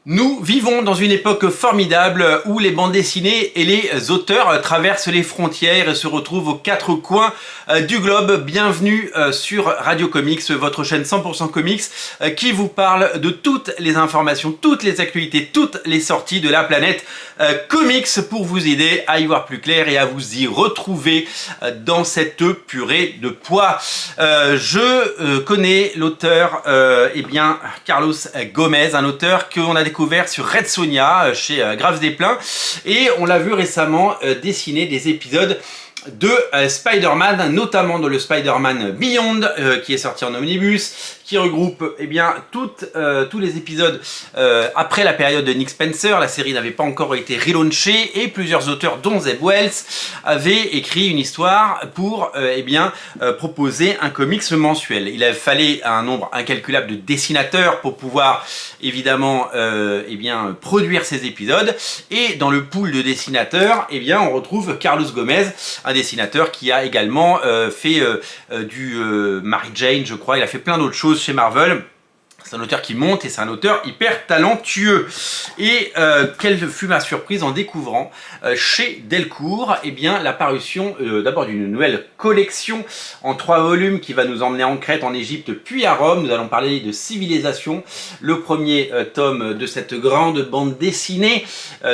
Nous vivons dans une époque formidable où les bandes dessinées et les auteurs traversent les frontières et se retrouvent aux quatre coins du globe. Bienvenue sur Radio Comics, votre chaîne 100% comics qui vous parle de toutes les informations, toutes les actualités, toutes les sorties de la planète comics pour vous aider à y voir plus clair et à vous y retrouver dans cette purée de pois. Je connais l'auteur Carlos Gomez, un auteur qu'on a découvert sur Red Sonja chez Graves Desplein, et on l'a vu récemment dessiner des épisodes de Spider-Man, notamment dans le Spider-Man Beyond qui est sorti en omnibus, qui regroupe tous les épisodes après la période de Nick Spencer. La série n'avait pas encore été relaunchée et plusieurs auteurs dont Zeb Wells avaient écrit une histoire pour proposer un comics mensuel. Il fallait un nombre incalculable de dessinateurs pour pouvoir évidemment produire ces épisodes, et dans le pool de dessinateurs on retrouve Carlos Gomez, un dessinateur qui a également fait du Mary Jane, je crois. Il a fait plein d'autres choses chez Marvel. C'est un auteur qui monte et c'est un auteur hyper talentueux. Et quelle fut ma surprise en découvrant chez Delcourt la parution d'abord d'une nouvelle collection en 3 volumes qui va nous emmener en Crète, en Égypte, puis à Rome. Nous allons parler de Civilisation. Le premier tome de cette grande bande dessinée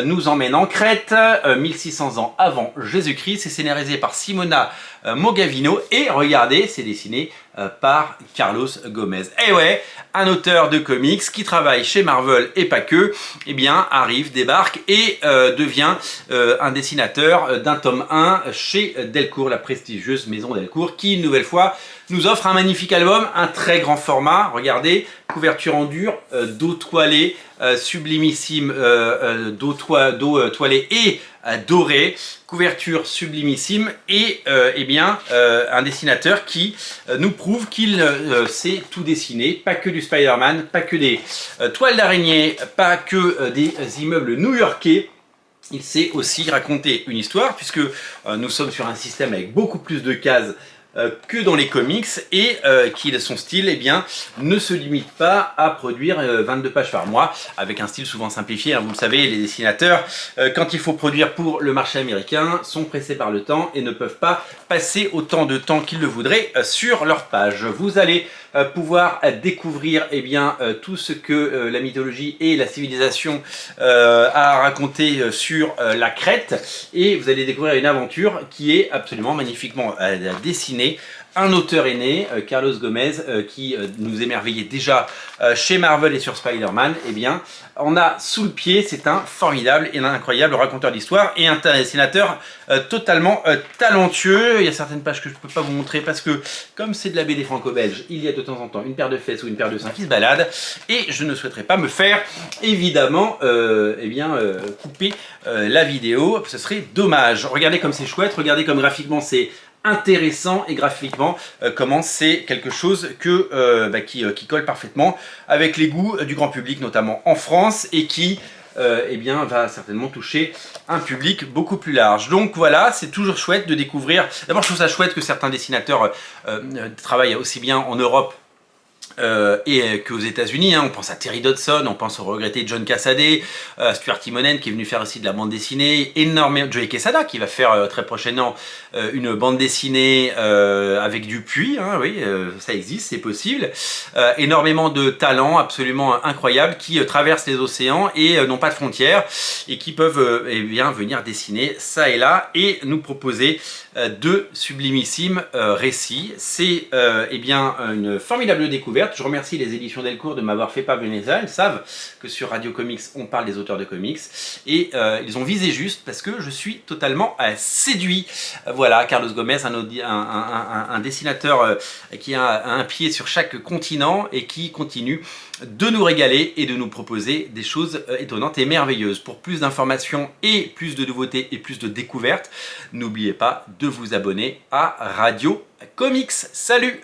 nous emmène en Crète, 1600 ans avant Jésus-Christ. C'est scénarisé par Simona Mogavino et regardez, c'est dessiné par Carlos Gomez. Et ouais, un auteur de comics qui travaille chez Marvel et pas que, débarque et devient un dessinateur d'un tome 1 chez Delcourt, la prestigieuse maison Delcourt, qui une nouvelle fois nous offre un magnifique album, un très grand format. Regardez, couverture en dur, dos toilé, sublimissime, dos toilé et doré, couverture sublimissime, et un dessinateur qui nous prouve qu'il sait tout dessiner, pas que du Spider-Man, pas que des toiles d'araignée, pas que des immeubles new-yorkais. Il sait aussi raconter une histoire, puisque nous sommes sur un système avec beaucoup plus de cases que dans les comics, et son style ne se limite pas à produire 22 pages par mois, avec un style souvent simplifié. Vous le savez, les dessinateurs, quand il faut produire pour le marché américain, sont pressés par le temps et ne peuvent pas passer autant de temps qu'ils le voudraient sur leur page. Vous allez pouvoir découvrir tout ce que la mythologie et la civilisation a raconté sur la Crète, et vous allez découvrir une aventure qui est absolument magnifiquement dessinée. Un auteur est né, Carlos Gomez, qui nous émerveillait déjà chez Marvel et sur Spider-Man. On a sous le pied, c'est un formidable et un incroyable raconteur d'histoire et un dessinateur totalement talentueux. Il y a certaines pages que je ne peux pas vous montrer parce que, comme c'est de la BD franco-belge, il y a de temps en temps une paire de fesses ou une paire de seins qui se baladent, et je ne souhaiterais pas me faire évidemment couper la vidéo. Ce serait dommage. Regardez comme c'est chouette, regardez comme graphiquement c'est intéressant, et graphiquement comment c'est quelque chose qui colle parfaitement avec les goûts du grand public, notamment en France, et qui va certainement toucher un public beaucoup plus large. Donc voilà, c'est toujours chouette de découvrir. D'abord, je trouve ça chouette que certains dessinateurs travaillent aussi bien en Europe et qu'aux États-Unis. On pense à Terry Dodson, on pense au regretté John Cassaday, Stuart Timonen qui est venu faire aussi de la bande dessinée, énormément, Joey Quesada qui va faire très prochainement une bande dessinée avec Dupuis, ça existe, c'est possible. Énormément de talents absolument incroyables qui traversent les océans et n'ont pas de frontières, et qui peuvent venir dessiner ça et là et nous proposer de sublimissimes récits. C'est une formidable découverte. Je remercie les éditions Delcourt de m'avoir fait parvenir ça. Ils savent que sur Radio Comics, on parle des auteurs de comics, et ils ont visé juste parce que je suis totalement séduit. Voilà, Carlos Gomez, un dessinateur qui a un pied sur chaque continent et qui continue de nous régaler et de nous proposer des choses étonnantes et merveilleuses. Pour plus d'informations et plus de nouveautés et plus de découvertes, n'oubliez pas de vous abonner à Radio Comics. Salut!